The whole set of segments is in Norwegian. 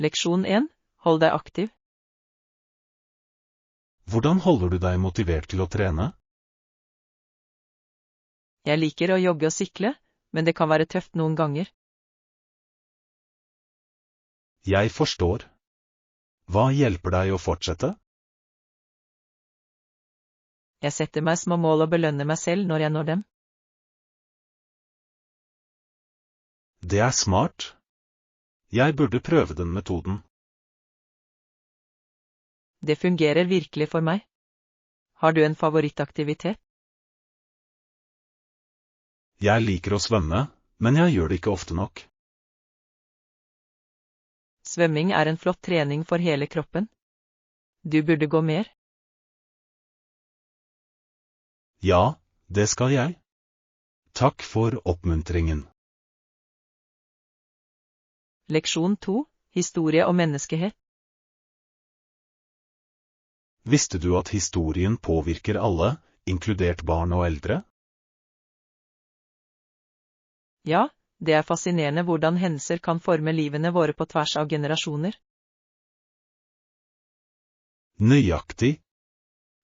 Leksjon 1. Hold deg aktiv. Hvordan holder du deg motivert til å trene? Jeg liker å jogge og sykle, men det kan være tøft noen ganger. Jeg forstår. Hva hjelper deg å fortsette? Jeg setter meg små mål og belønner meg selv når jeg når dem. Det er smart. Jeg burde prøve den metoden. Det fungerer virkelig for meg. Har du en favorittaktivitet? Jeg liker å svømme, men jeg gjør det ikke ofte nok. Svømming er en flott trening for hele kroppen. Du burde gå mer. Ja, det skal jeg. Takk for oppmuntringen. Leksjon 2. Historie og menneskehet. Visste du at historien påvirker alle, inkludert barn og eldre? Ja, det er fascinerende hvordan hendelser kan forme livene våre på tvers av generasjoner. Nøyaktig.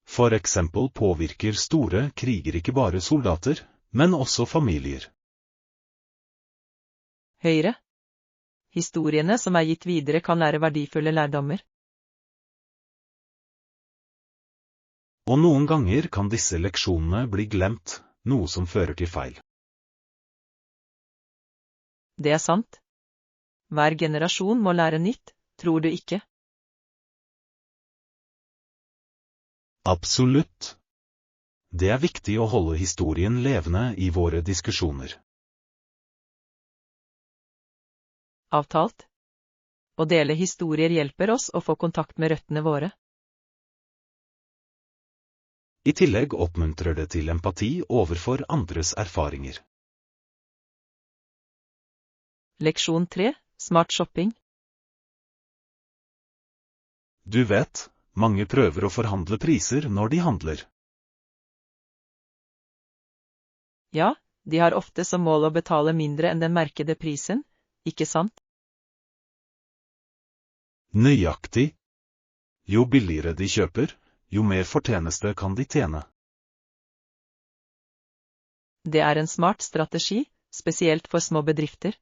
For eksempel påvirker store kriger ikke bare soldater, men også familier. Høyre. Historiene som er gitt videre kan lære verdifulle lærdommer. Og noen ganger kan disse leksjonene bli glemt, noe som fører til feil. Det er sant. Hver generasjon må lære nytt, tror du ikke? Absolutt. Det er viktig å holde historien levende i våre diskusjoner. Avtalt. Å dele historier hjelper oss å få kontakt med røttene våre. I tillegg oppmuntrer det til empati overfor andres erfaringer. Leksjon 3. Smart shopping. Du vet, mange prøver å forhandle priser når de handler. Ja, de har ofte som mål å betale mindre enn den merkede prisen, ikke sant? Nøyaktig. Jo billigere de kjøper, jo mer fortjeneste kan de tjene. Det er en smart strategi, spesielt for små bedrifter.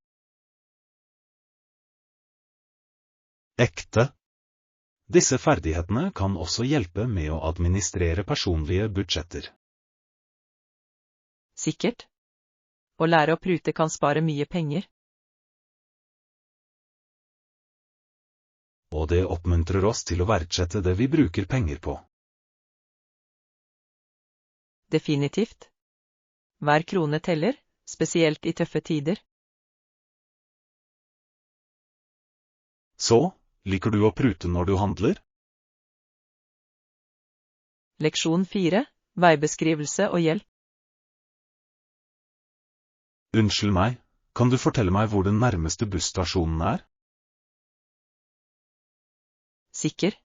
Ekte. Disse ferdighetene kan også hjelpe med å administrere personlige budsjetter. Sikkert. Å lære å prute kan spare mye penger. Og det oppmuntrer oss til å verdsette det vi bruker penger på. Definitivt. Hver krone teller, spesielt i tøffe tider. Så, liker du å prute når du handler? Leksjon 4. Veibeskrivelse og hjelp. Unnskyld meg, kan du fortelle meg hvor den nærmeste busstasjonen er? Sikker.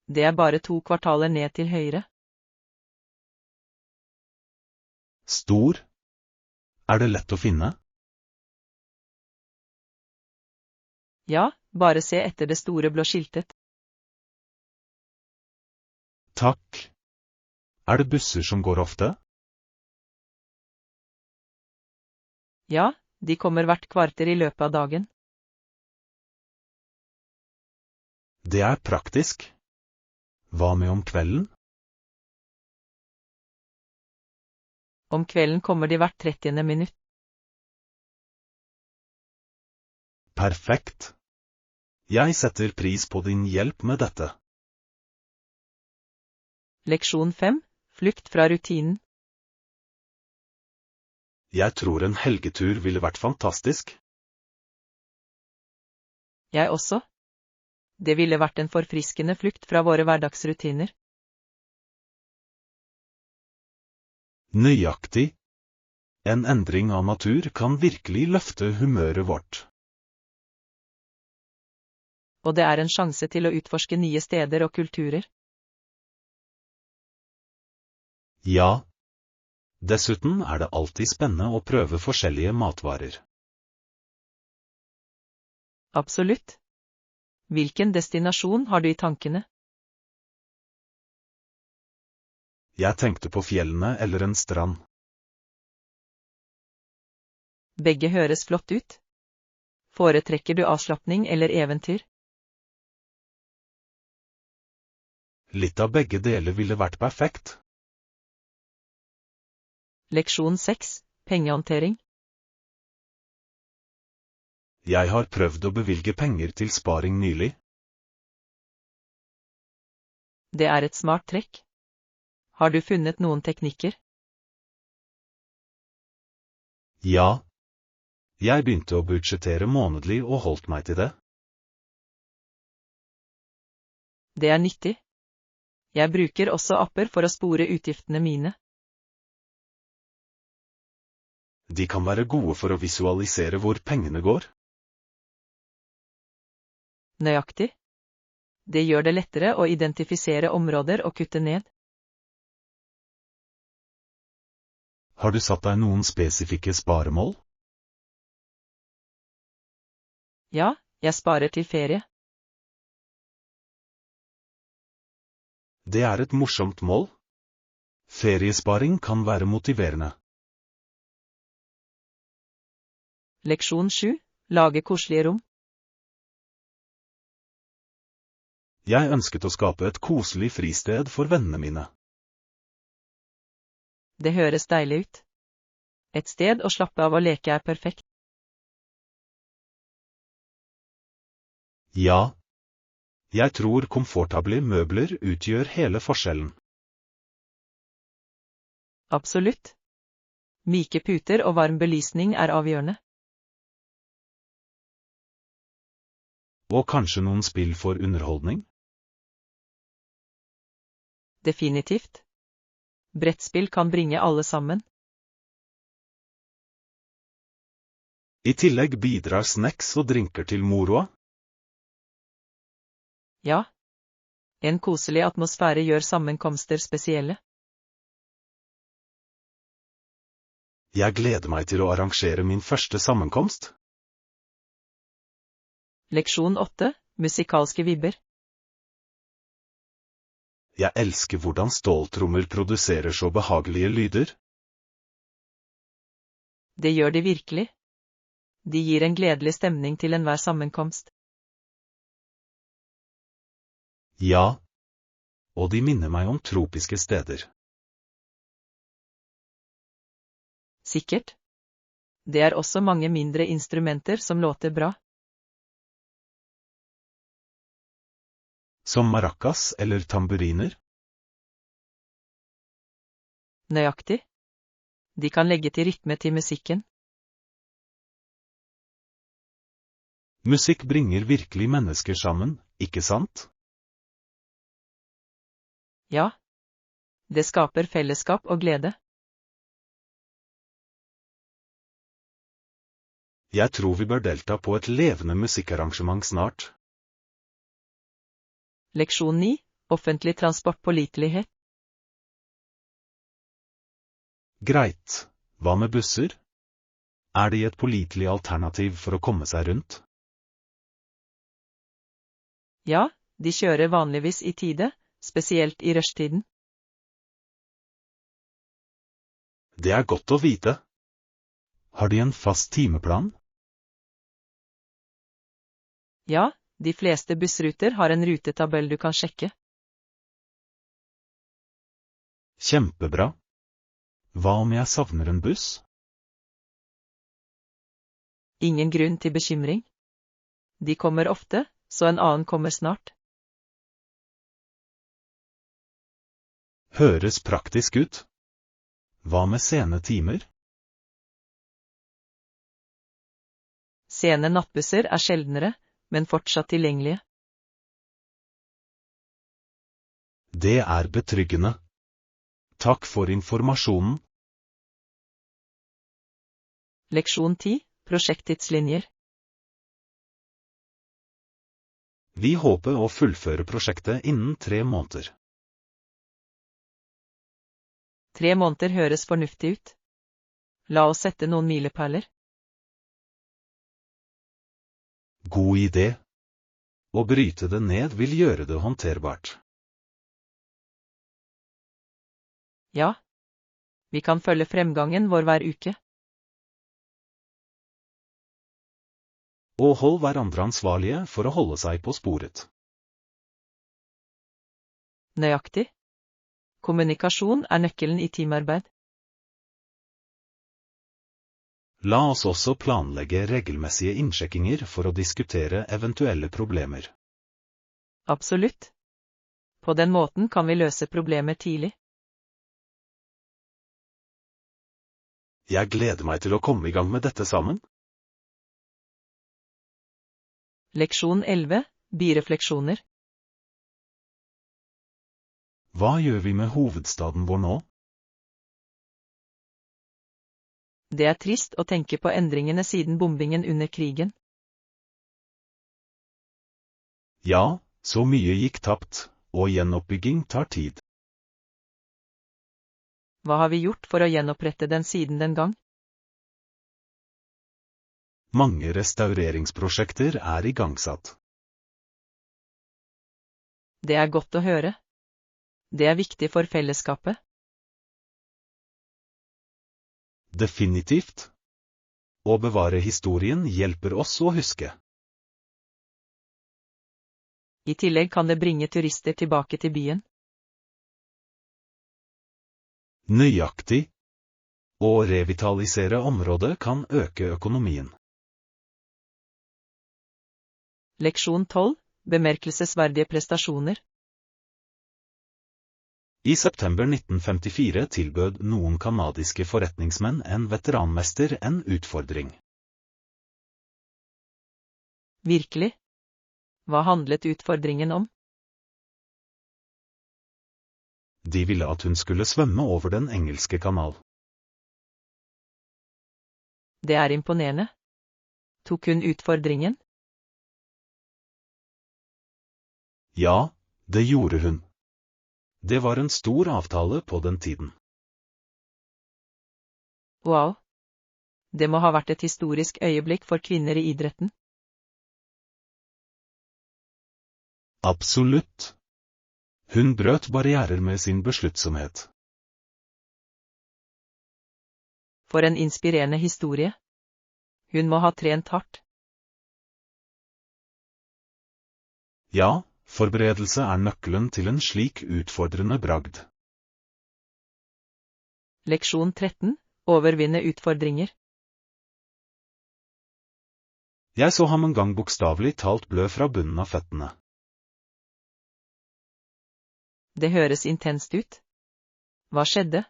Det er bare 2 kvartaler ned til høyre. Stor. Er det lett å finne? Ja, bare se etter det store blå skiltet. Takk. Er det busser som går ofte? Ja, de kommer hvert kvarter i løpet av dagen. Det er praktisk. Hva med om kvelden? Om kvelden kommer de hvert 30. minutt. Perfekt. Jeg setter pris på din hjelp med dette. Leksjon 5. Flukt fra rutinen. Jeg tror en helgetur ville vært fantastisk. Jeg også. Det ville vært en forfriskende flukt fra våre hverdagsrutiner. Nøyaktig. En endring av natur kan virkelig løfte humøret vårt. Og det er en sjanse til å utforske nye steder og kulturer. Ja. Dessuten er det alltid spennende å prøve forskjellige matvarer. Absolutt. Hvilken destinasjon har du i tankene? Jeg tenkte på fjellene eller en strand. Begge høres flott ut. Foretrekker du avslappning eller eventyr? Litt av begge deler ville vært perfekt. Leksjon 6. Pengehåndtering. Jeg har prøvd å bevilge penger til sparing nylig. Det er et smart trekk. Har du funnet noen teknikker? Ja. Jeg begynte å budsjettere månedlig og holdt meg til det. Det er nyttig. Jeg bruker også apper for å spore utgiftene mine. De kan være gode for å visualisere hvor pengene går. Nøyaktig. Det gjør det lettere å identifisere områder og kutte ned. Har du satt deg noen spesifikke sparemål? Ja, jeg sparer til ferie. Det er et morsomt mål. Feriesparing kan være motiverende. Leksjon 7. Lage koselige rom. Jeg ønsket å skape et koselig fristed for vennene mine. Det høres deilig ut. Et sted å slappe av og leke er perfekt. Ja. Jeg tror komfortable møbler utgjør hele forskjellen. Absolutt. Myke puter og varm belysning er avgjørende. Og kanskje noen spill for underholdning? Definitivt. Brettspill kan bringe alle sammen. I tillegg bidrar snacks og drinker til moroa. Ja. En koselig atmosfære gjør sammenkomster spesielle. Jeg gleder meg til å arrangere min første sammenkomst. Leksjon 8. Musikalske vibber. Jeg elsker hvordan ståltrommer produserer så behagelige lyder. Det gjør de virkelig. De gir en gledelig stemning til enhver sammenkomst. Ja. Og de minner meg om tropiske steder. Sikkert. Det er også mange mindre instrumenter som låter bra. Som maracas eller tamburiner. Nøyaktig. De kan legge til rytme til musikken. Musikk bringer virkelig mennesker sammen, ikke sant? Ja. Det skaper fellesskap og glede. Jeg tror vi bør delta på et levende musikkarrangement snart. Leksjon 9. Offentlig transport pålitelighet. Greit. Hva med busser? Er de et pålitelig alternativ for å komme seg rundt? Ja, de kjører vanligvis i tide, spesielt i rushtiden. Det er godt å vite. Har de en fast timeplan? Ja, de fleste bussruter har en rutetabell du kan sjekke. Kjempebra. Hva om jeg savner en buss? Ingen grunn til bekymring. De kommer ofte, så en annen kommer snart. Høres praktisk ut. Hva med sene timer? Sene nattbusser er sjeldnere, men fortsatt tilgjengelige. Det er betryggende. Takk for informasjonen. Leksjon 10. Prosjekttidslinjer. Vi håper å fullføre prosjektet innen 3 måneder. 3 måneder høres fornuftig ut. La oss sette noen milepæler. God idé. Å bryte det ned vil gjøre det håndterbart. Ja. Vi kan følge fremgangen vår hver uke. Og hold hverandre ansvarlige for å holde seg på sporet. Nøyaktig. Kommunikasjon er nøkkelen i teamarbeid. La oss også planlegge regelmessige innsjekkinger for å diskutere eventuelle problemer. Absolutt. På den måten kan vi løse problemer tidlig. Jeg gleder meg til å komme i gang med dette sammen. Leksjon 11. Birefleksjoner. Hva gjør vi med hovedstaden vår nå? Det er trist å tenke på endringene siden bombingen under krigen. Ja, så mye gikk tapt, og gjenoppbygging tar tid. Hva har vi gjort for å gjenopprette den siden den gang? Mange restaureringsprosjekter er igangsatt. Det er godt å høre. Det er viktig for fellesskapet. Definitivt. Å bevare historien hjelper oss å huske. I tillegg kan det bringe turister tilbake til byen. Nøyaktig. Å revitalisere området kan øke økonomien. Leksjon 12. Bemerkelsesverdige prestasjoner. I september 1954 tilbød noen kanadiske forretningsmenn en veteranmester en utfordring. Virkelig? Hva handlet utfordringen om? De ville at hun skulle svømme over den engelske kanal. Det er imponerende. Tok hun utfordringen? Ja, det gjorde hun. Det var en stor avtale på den tiden. Wow. Det må ha vært et historisk øyeblikk for kvinner i idretten. Absolutt. Hun brøt barrierer med sin besluttsomhet. For en inspirerende historie. Hun må ha trent hardt. Ja, forberedelse er nøkkelen til en slik utfordrende bragd. Leksjon 13. Overvinne utfordringer. Jeg så ham en gang bokstavelig talt blø fra bunnen av føttene. Det høres intenst ut. Hva skjedde?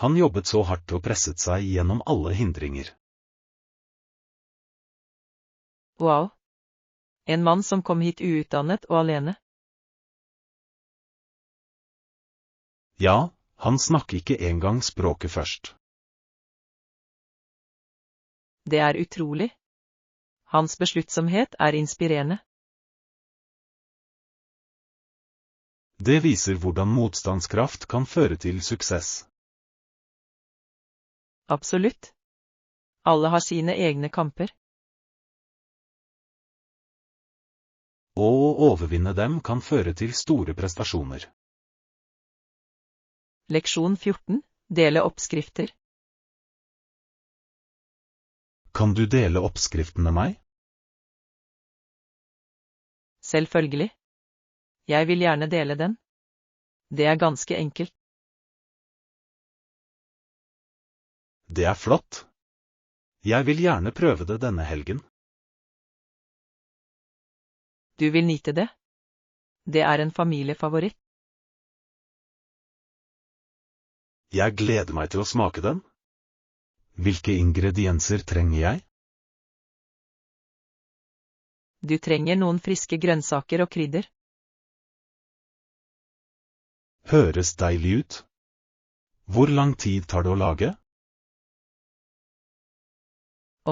Han jobbet så hardt og presset seg gjennom alle hindringer. Wow. En mann som kom hit uutdannet og alene. Ja, han snakker ikke engang språket først. Det er utrolig. Hans besluttsomhet er inspirerende. Det viser hvordan motstandskraft kan føre til suksess. Absolutt. Alle har sine egne kamper. Og å overvinne dem kan føre til store prestasjoner. Leksjon 14. Dele oppskrifter. Kan du dele oppskriften med meg? Selvfølgelig. Jeg vil gjerne dele den. Det er ganske enkelt. Det er flott. Jeg vil gjerne prøve det denne helgen. Du vil nyte det? Det er en familiefavoritt. Jeg gleder meg til å smake den. Hvilke ingredienser trenger jeg? Du trenger noen friske grønnsaker og krydder. Høres deilig ut. Hvor lang tid tar det å lage?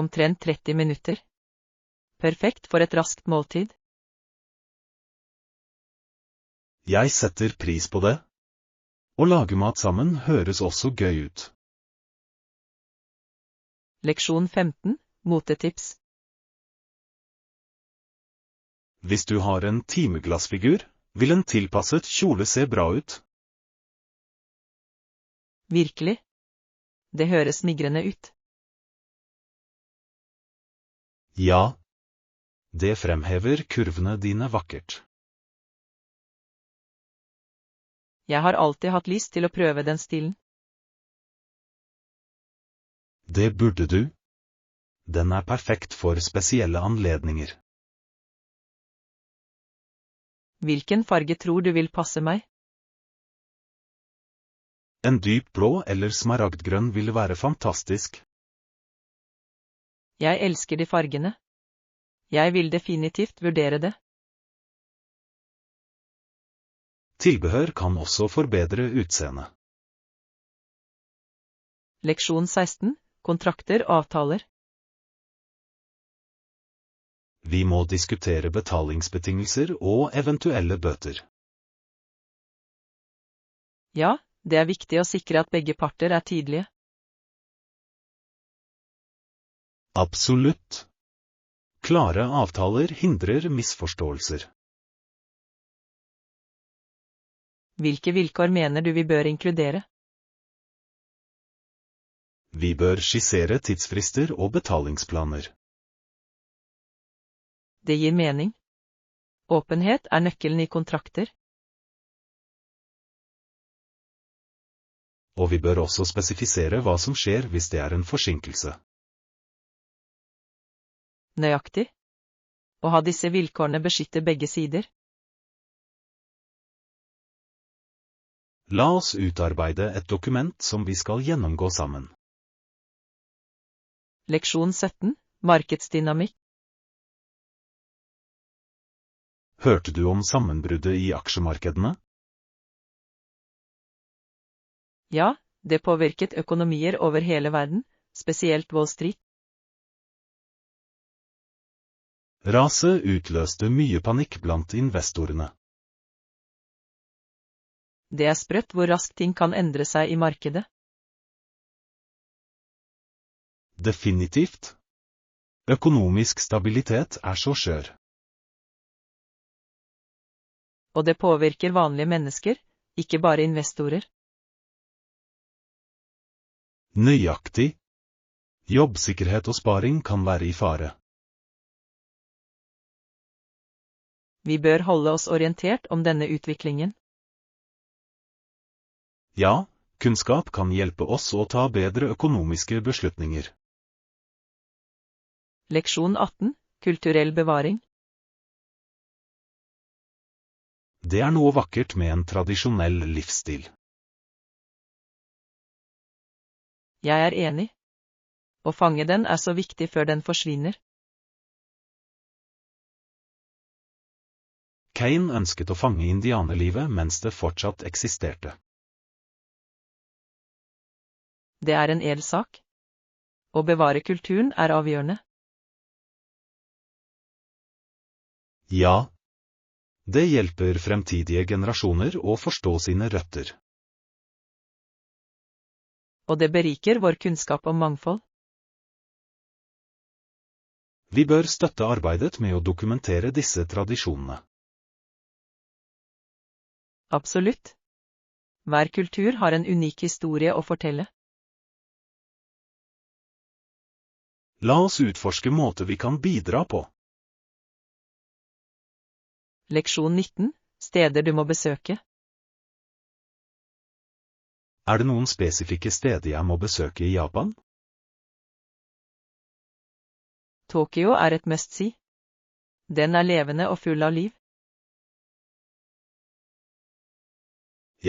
Omtrent 30 minutter. Perfekt for et raskt måltid. Jeg setter pris på det. Å lage mat sammen høres også gøy ut. Leksjon 15. Motetips. Hvis du har en timeglassfigur, vil en tilpasset kjole se bra ut. Virkelig? Det høres smigrende ut. Ja. Det fremhever kurvene dine vakkert. Jeg har alltid hatt lyst til å prøve den stilen. Det burde du. Den er perfekt for spesielle anledninger. Hvilken farge tror du vil passe meg? En dyp blå eller smaragdgrønn ville være fantastisk. Jeg elsker de fargene. Jeg vil definitivt vurdere det. Tilbehør kan også forbedre utseendet. Leksjon 16. Kontrakter og avtaler. Vi må diskutere betalingsbetingelser og eventuelle bøter. Ja, det er viktig å sikre at begge parter er tydelige. Absolutt. Klare avtaler hindrer misforståelser. Hvilke vilkår mener du vi bør inkludere? Vi bør skissere tidsfrister og betalingsplaner. Det gir mening. Åpenhet er nøkkelen i kontrakter. Og vi bør også spesifisere hva som skjer hvis det er en forsinkelse. Nøyaktig. Å ha disse vilkårene beskytter begge sider. La oss utarbeide et dokument som vi skal gjennomgå sammen. Leksjon 17. Markedsdynamikk. Hørte du om sammenbruddet i aksjemarkedene? Ja, det påvirket økonomier over hele verden, spesielt Wall Street. Raset utløste mye panikk blant investorene. Det er sprøtt hvor raskt ting kan endre seg i markedet. Definitivt. Økonomisk stabilitet er så skjør. Og det påvirker vanlige mennesker, ikke bare investorer. Nøyaktig. Jobbsikkerhet og sparing kan være i fare. Vi bør holde oss orientert om denne utviklingen. Ja, kunnskap kan hjelpe oss å ta bedre økonomiske beslutninger. Leksjon 18. Kulturell bevaring. Det er noe vakkert med en tradisjonell livsstil. Jeg er enig. Å fange den er så viktig før den forsvinner. Kane ønsket å fange indianerlivet mens det fortsatt eksisterte. Det er en edel sak. Å bevare kulturen er avgjørende. Ja. Det hjelper fremtidige generasjoner å forstå sine røtter. Og det beriker vår kunnskap om mangfold. Vi bør støtte arbeidet med å dokumentere disse tradisjonene. Absolutt. Hver kultur har en unik historie å fortelle. La oss utforske måter vi kan bidra på. Leksjon 19. Steder du må besøke. Er det noen spesifikke steder jeg må besøke i Japan? Tokyo er et must-see. Den er levende og full av liv.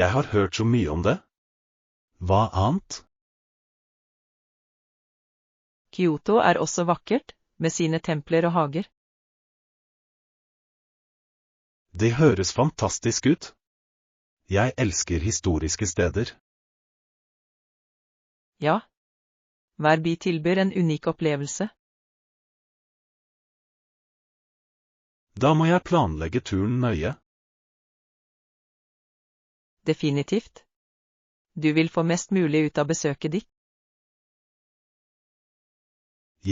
Jeg har hørt så mye om det. Hva annet? Kyoto er også vakkert, med sine templer og hager. Det høres fantastisk ut. Jeg elsker historiske steder. Ja. Hver by tilbyr en unik opplevelse. Da må jeg planlegge turen nøye. Definitivt. Du vil få mest mulig ut av besøket ditt.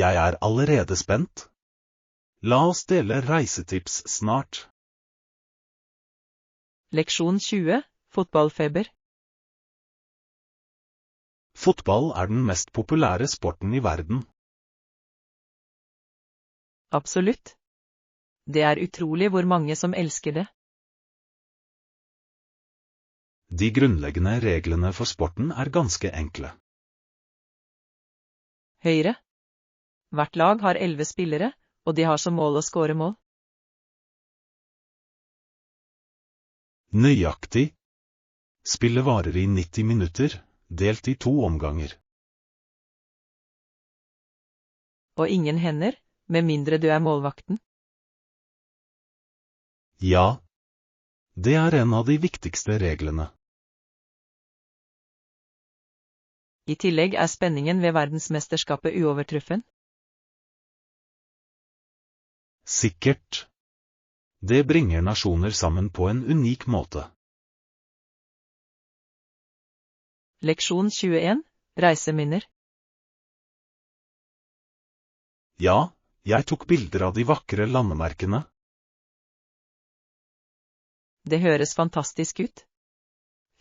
Jeg er allerede spent. La oss dele reisetips snart. Leksjon 20, fotballfeber. Fotball er den mest populære sporten i verden. Absolutt. Det er utrolig hvor mange som elsker det. De grunnleggende reglene for sporten er ganske enkle. Høyre. Hvert lag har 11 spillere, og de har som mål å score mål. Nøyaktig. Spillet varer i 90 minutter, delt i 2 omganger. Og ingen hender, med mindre du er målvakten. Ja. Det er en av de viktigste reglene. I tillegg er spenningen ved verdensmesterskapet uovertruffen. Sikkert. Det bringer nasjoner sammen på en unik måte. Leksjon 21, reiseminner. Ja, jeg tok bilder av de vakre landemerkene. Det høres fantastisk ut.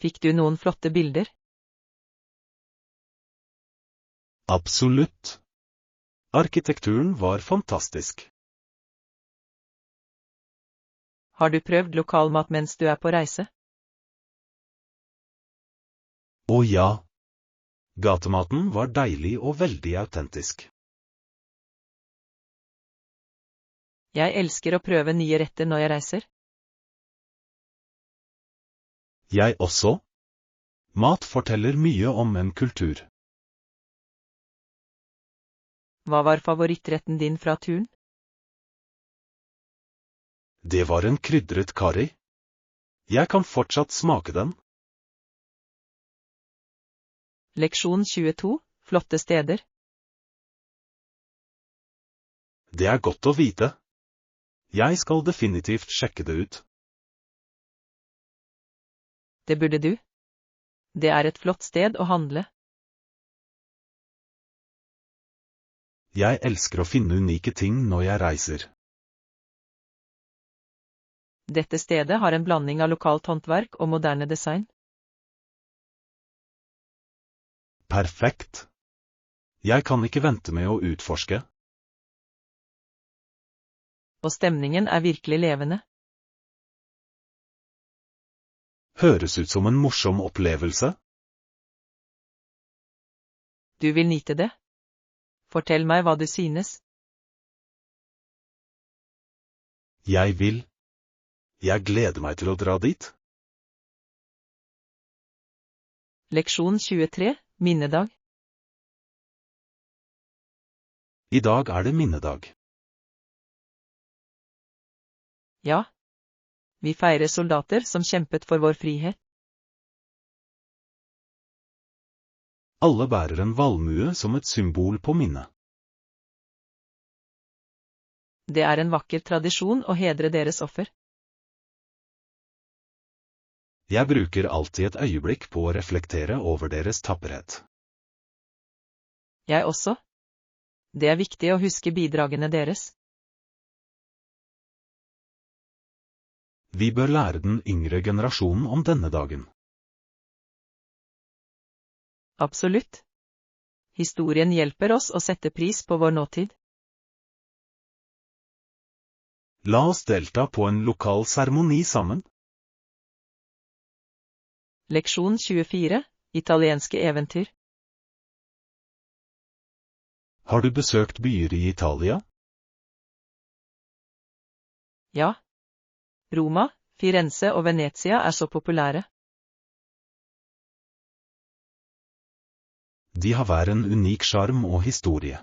Fikk du noen flotte bilder? Absolutt. Arkitekturen var fantastisk. Har du prøvd lokalmat mens du er på reise? Å ja. Gatematen var deilig og veldig autentisk. Jeg elsker å prøve nye retter når jeg reiser. Jeg også. Mat forteller mye om en kultur. Hva var favorittretten din fra turen? Det var en krydret karri. Jeg kan fortsatt smake den. Leksjon 22, flotte steder. Det er godt å vite. Jeg skal definitivt sjekke det ut. Det burde du. Det er et flott sted å handle. Jeg elsker å finne unike ting når jeg reiser. Dette stedet har en blanding av lokalt håndverk og moderne design. Perfekt. Jeg kan ikke vente med å utforske. Og stemningen er virkelig levende. Høres ut som en morsom opplevelse. Du vil nyte det? Fortell meg hva du synes. Jeg vil. Jeg gleder meg til å dra dit. Leksjon 23, minnedag. I dag er det minnedag. Ja. Vi feirer soldater som kjempet for vår frihet. Alle bærer en valmue som et symbol på minnet. Det er en vakker tradisjon å hedre deres offer. Jeg bruker alltid et øyeblikk på å reflektere over deres tapperhet. Jeg også. Det er viktig å huske bidragene deres. Vi bør lære den yngre generasjonen om denne dagen. Absolutt. Historien hjelper oss å sette pris på vår nåtid. La oss delta på en lokal seremoni sammen. Leksjon 24, italienske eventyr. Har du besøkt byer i Italia? Ja. Roma, Firenze og Venezia er så populære. De har hver en unik sjarm og historie.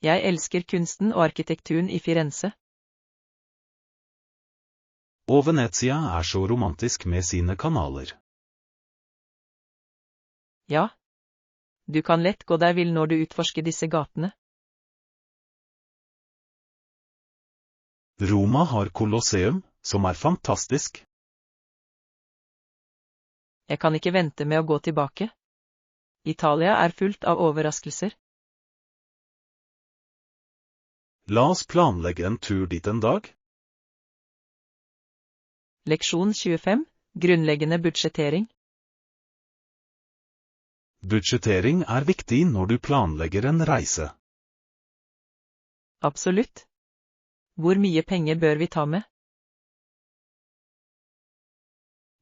Jeg elsker kunsten og arkitekturen i Firenze. Og Venezia er så romantisk med sine kanaler. Ja. Du kan lett gå deg vill når du utforsker disse gatene. Roma har Colosseum, som er fantastisk. Jeg kan ikke vente med å gå tilbake. Italia er fullt av overraskelser. La oss planlegge en tur dit en dag. Leksjon 25. Grunnleggende budsjettering. Budsjettering er viktig når du planlegger en reise. Absolutt. Hvor mye penger bør vi ta med?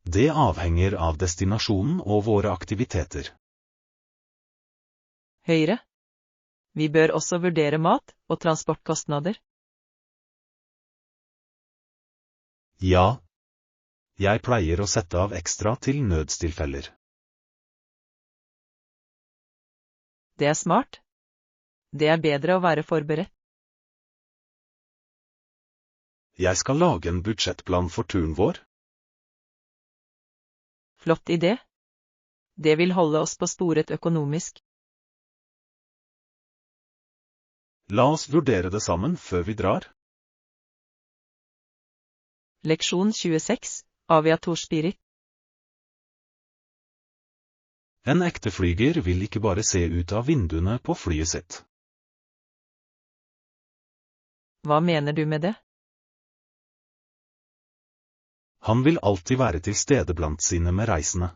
Det avhenger av destinasjonen og våre aktiviteter. Høyre. Vi bør også vurdere mat og transportkostnader. Ja. Jeg pleier å sette av ekstra til nødstilfeller. Det er smart. Det er bedre å være forberedt. Jeg skal lage en budsjettplan for turen vår. Flott idé. Det vil holde oss på sporet økonomisk. La oss vurdere det sammen før vi drar. Leksjon 26. Aviatorspirit. En ekte flyger vil ikke bare se ut av vinduene på flyet sitt. Hva mener du med det? Han vil alltid være til stede blant sine medreisende.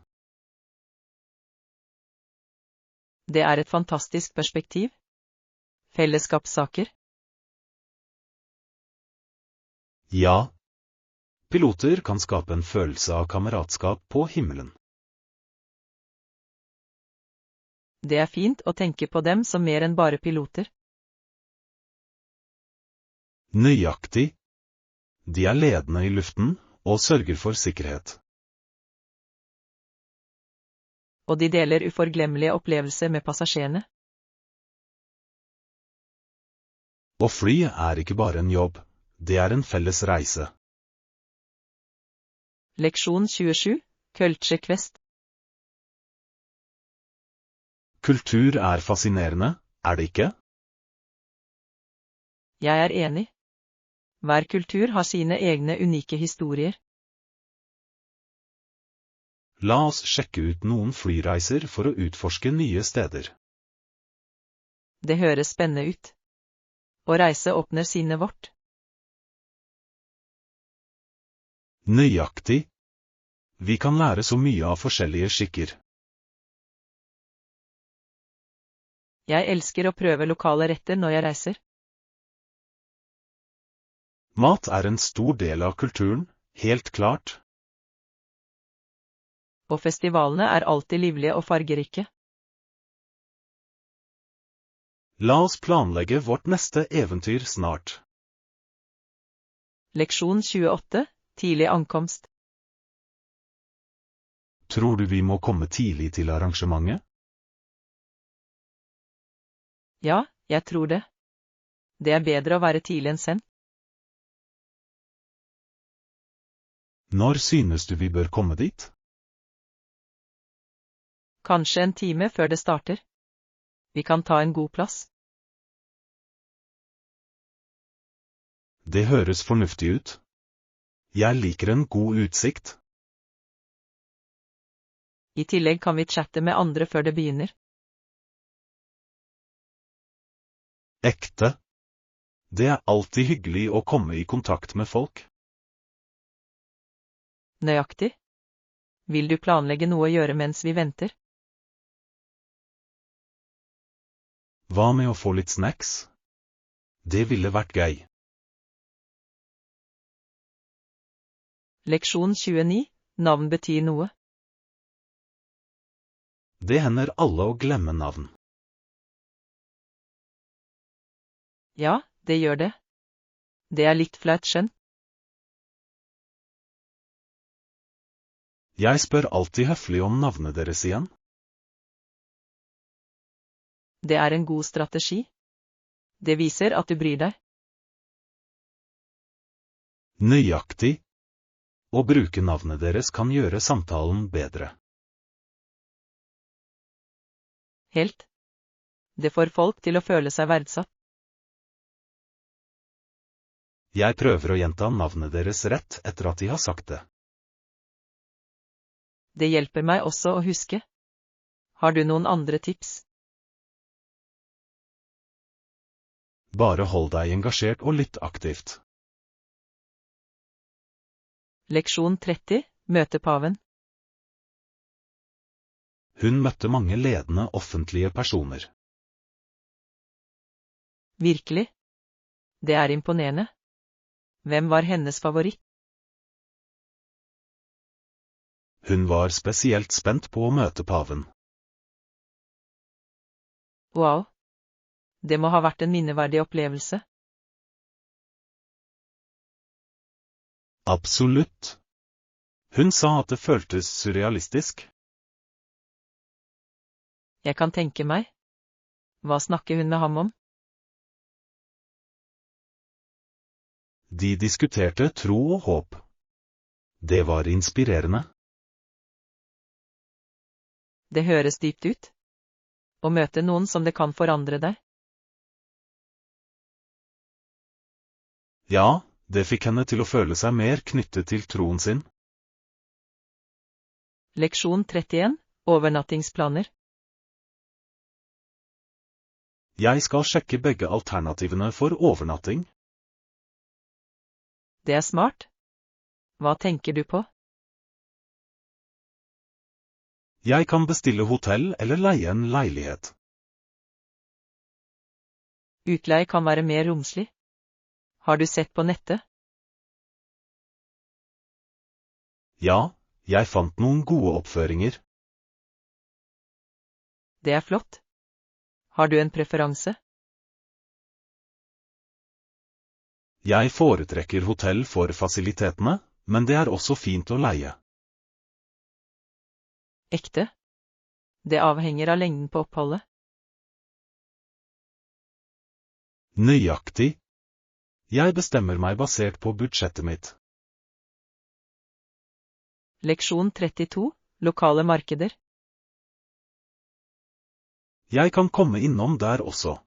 Det er et fantastisk perspektiv. Fellesskapssaker. Ja. Piloter kan skape en følelse av kameratskap på himmelen. Det er fint å tenke på dem som mer enn bare piloter. Nøyaktig. De er ledende i luften og sørger for sikkerhet. Og de deler uforglemmelige opplevelser med passasjerene. Å fly er ikke bare en jobb, det er en felles reise. Leksjon 27. Culture Quest. Kultur er fascinerende, er det ikke? Jeg er enig. Hver kultur har sine egne unike historier. La oss sjekke ut noen flyreiser for å utforske nye steder. Det høres spennende ut. Å reise åpner sinnet vårt. Nøyaktig. Vi kan lære så mye av forskjellige skikker. Jeg elsker å prøve lokale retter når jeg reiser. Mat er en stor del av kulturen, helt klart. Og festivalene er alltid livlige og fargerike. La oss planlegge vårt neste eventyr snart. Leksjon 28. Tidlig ankomst. Tror du vi må komme tidlig til arrangementet? Ja, jeg tror det. Det er bedre å være tidlig enn sent. Når synes du vi bør komme dit? Kanskje en time før det starter. Vi kan ta en god plass. Det høres fornuftig ut. Jeg liker en god utsikt. I tillegg kan vi chatte med andre før det begynner. Ekte. Det er alltid hyggelig å komme i kontakt med folk. Nøyaktig. Vil du planlegge noe å gjøre mens vi venter? Hva med å få litt snacks? Det ville vært gøy. Leksjon 29. Navn betyr noe. Det hender alle å glemme navn. Ja, det gjør det. Det er litt flaut, skjønt. Jeg spør alltid høflig om navnet deres igjen. Det er en god strategi. Det viser at du bryr deg. Nøyaktig. Å bruke navnet deres kan gjøre samtalen bedre. Helt. Det får folk til å føle seg verdsatt. Jeg prøver å gjenta navnet deres rett etter at de har sagt det. Det hjelper meg også å huske. Har du noen andre tips? Bare hold deg engasjert og litt aktivt. Leksjon 30, møte paven. Hun møtte mange ledende offentlige personer. Virkelig? Det er imponerende. Hvem var hennes favoritt? Hun var spesielt spent på å møte paven. Wow. Det må ha vært en minneverdig opplevelse. Absolutt. Hun sa at det føltes surrealistisk. Jeg kan tenke meg. Hva snakker hun med ham om? De diskuterte tro og håp. Det var inspirerende. Det høres dypt ut. Å møte noen som det kan forandre deg. Ja, det fikk henne til å føle seg mer knyttet til troen sin. Leksjon 31, overnattingsplaner. Jeg skal sjekke begge alternativene for overnatting. Det er smart. Hva tenker du på? Jeg kan bestille hotell eller leie en leilighet. Utleie kan være mer romslig. Har du sett på nettet? Ja, jeg fant noen gode oppføringer. Det er flott. Har du en preferanse? Jeg foretrekker hotell for fasilitetene, men det er også fint å leie. Ekte? Det avhenger av lengden på oppholdet. Nøyaktig. Jeg bestemmer meg basert på budsjettet mitt. Leksjon 32, lokale markeder. Jeg kan komme innom der også.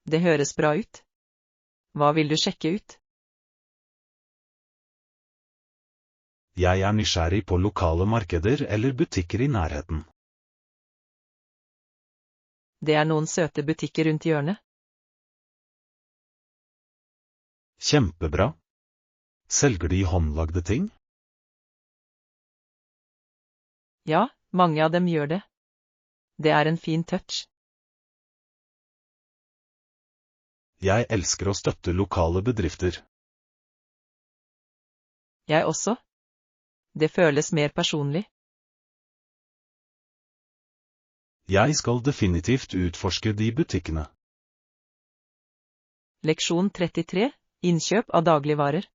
Det høres bra ut. Hva vil du sjekke ut? Jeg er nysgjerrig på lokale markeder eller butikker i nærheten. Det er noen søte butikker rundt hjørnet. Kjempebra. Selger de håndlagde ting? Ja, mange av dem gjør det. Det er en fin touch. Jeg elsker å støtte lokale bedrifter. Jeg også. Det føles mer personlig. Jeg skal definitivt utforske de butikkene. Leksjon 33, innkjøp av dagligvarer.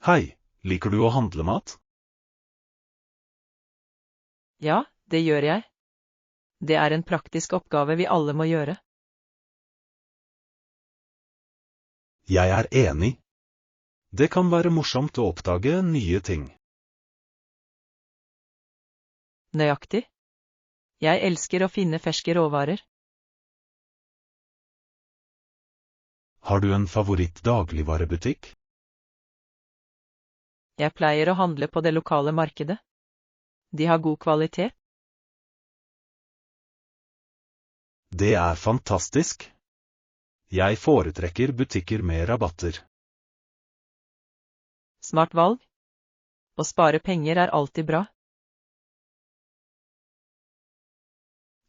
Hei, liker du å handle mat? Ja, det gjør jeg. Det er en praktisk oppgave vi alle må gjøre. Jeg er enig. Det kan være morsomt å oppdage nye ting. Nøyaktig. Jeg elsker å finne ferske råvarer. Har du en favoritt-dagligvarebutikk? Jeg pleier å handle på det lokale markedet. De har god kvalitet. Det er fantastisk. Jeg foretrekker butikker med rabatter. Smart valg. Å spare penger er alltid bra.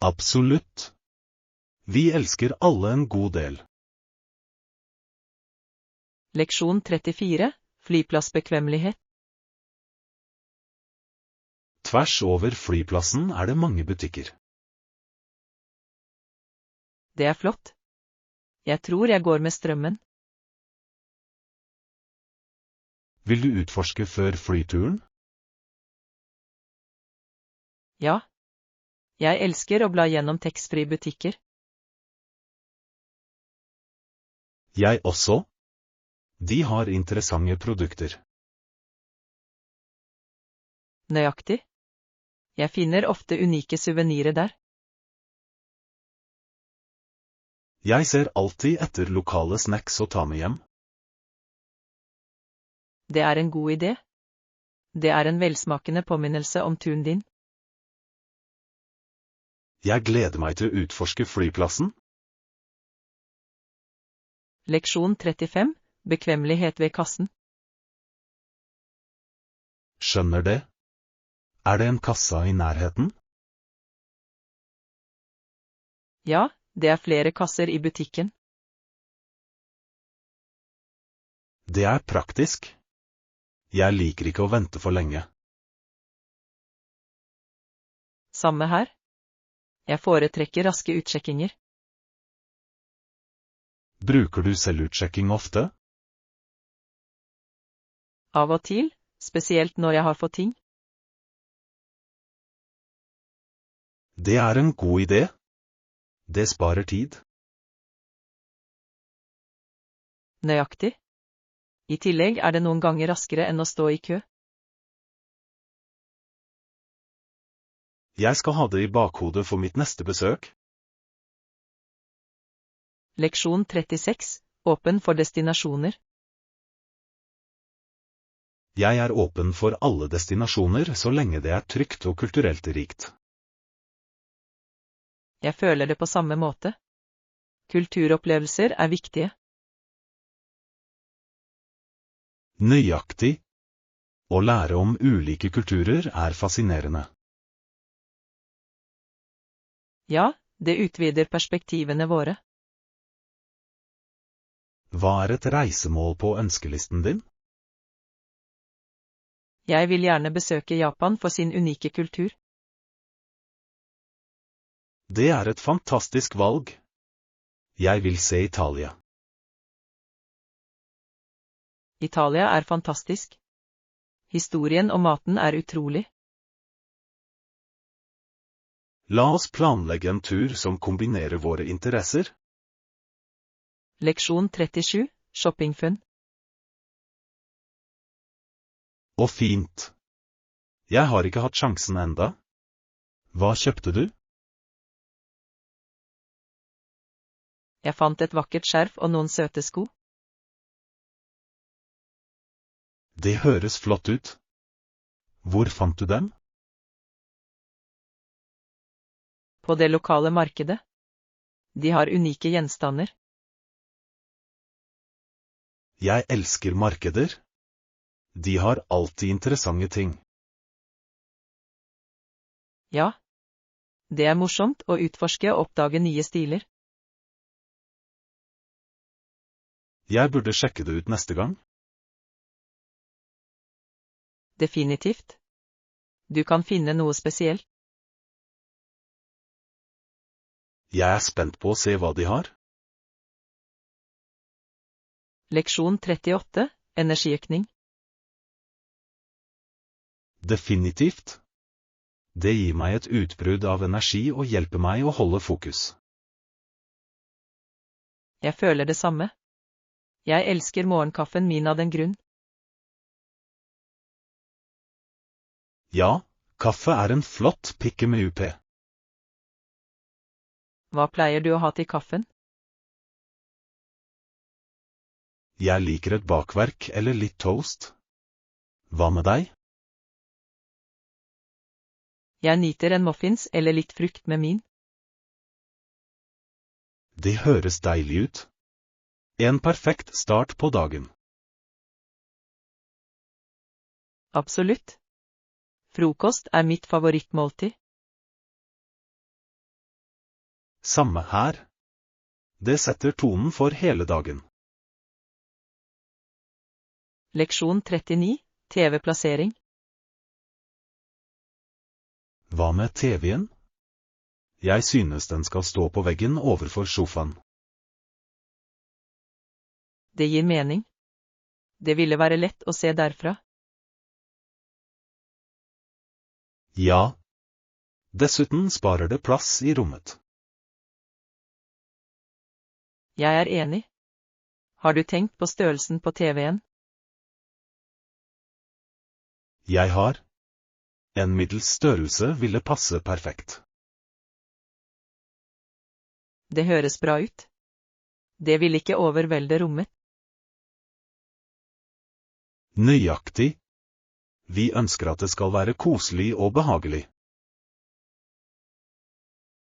Absolutt. Vi elsker alle en god del. Leksjon 34, flyplassbekvemmelighet. Tvers over flyplassen er det mange butikker. Det er flott. Jeg tror jeg går med strømmen. Vil du utforske før flyturen? Ja. Jeg elsker å bla gjennom taxfree-butikker. Jeg også. De har interessante produkter. Nøyaktig. Jeg finner ofte unike suvenirer der. Jeg ser alltid etter lokale snacks å ta med hjem. Det er en god idé. Det er en velsmakende påminnelse om turen din. Jeg gleder meg til å utforske flyplassen. Leksjon 35, bekvemmelighet ved kassen. Skjønner det? Er det en kassa i nærheten? Ja, det er flere kasser i butikken. Det er praktisk. Jeg liker ikke å vente for lenge. Samme her. Jeg foretrekker raske utsjekkinger. Bruker du selvutsjekking ofte? Av og til, spesielt når jeg har fått ting. Det er en god idé. Det sparer tid. Nøyaktig. I tillegg er det noen ganger raskere enn å stå i kø. Jeg skal ha det i bakhodet for mitt neste besøk. Leksjon 36, åpen for destinasjoner. Jeg er åpen for alle destinasjoner så lenge det er trygt og kulturelt rikt. Jeg føler det på samme måte. Kulturopplevelser er viktige. Nøyaktig. Å lære om ulike kulturer er fascinerende. Ja, det utvider perspektivene våre. Hva er et reisemål på ønskelisten din? Jeg vil gjerne besøke Japan for sin unike kultur. Det er et fantastisk valg. Jeg vil se Italia. Italia er fantastisk. Historien og maten er utrolig. La oss planlegge en tur som kombinerer våre interesser. Leksjon 37, shoppingfunn. Og fint. Jeg har ikke hatt sjansen enda. Hva kjøpte du? Jeg fant et vakkert skjerf og noen søte sko. Det høres flott ut. Hvor fant du dem? På det lokale markedet. De har unike gjenstander. Jeg elsker markeder. De har alltid interessante ting. Ja. Det er morsomt å utforske og oppdage nye stiler. Jeg burde sjekke det ut neste gang. Definitivt. Du kan finne noe spesielt. Jeg er spent på å se hva de har. Leksjon 38, energiøkning. Definitivt. Det gir meg et utbrudd av energi og hjelper meg å holde fokus. Jeg føler det samme. Jeg elsker morgenkaffen min av den grunn. Ja, kaffe er en flott pikke med UP. Hva pleier du å ha til kaffen? Jeg liker et bakverk eller litt toast. Hva med deg? Jeg nyter en muffins eller litt frukt med min. Det høres deilig ut. En perfekt start på dagen. Absolutt. Frokost er mitt favorittmåltid. Samme her. Det setter tonen for hele dagen. Leksjon 39, TV-plassering. Hva med TV-en? Jeg synes den skal stå på veggen overfor sofaen. Det gir mening. Det ville være lett å se derfra. Ja. Dessuten sparer det plass i rommet. Jeg er enig. Har du tenkt på størrelsen på TV-en? Jeg har. En middels størrelse ville passe perfekt. Det høres bra ut. Det vil ikke overvelde rommet. Nøyaktig. Vi ønsker at det skal være koselig og behagelig.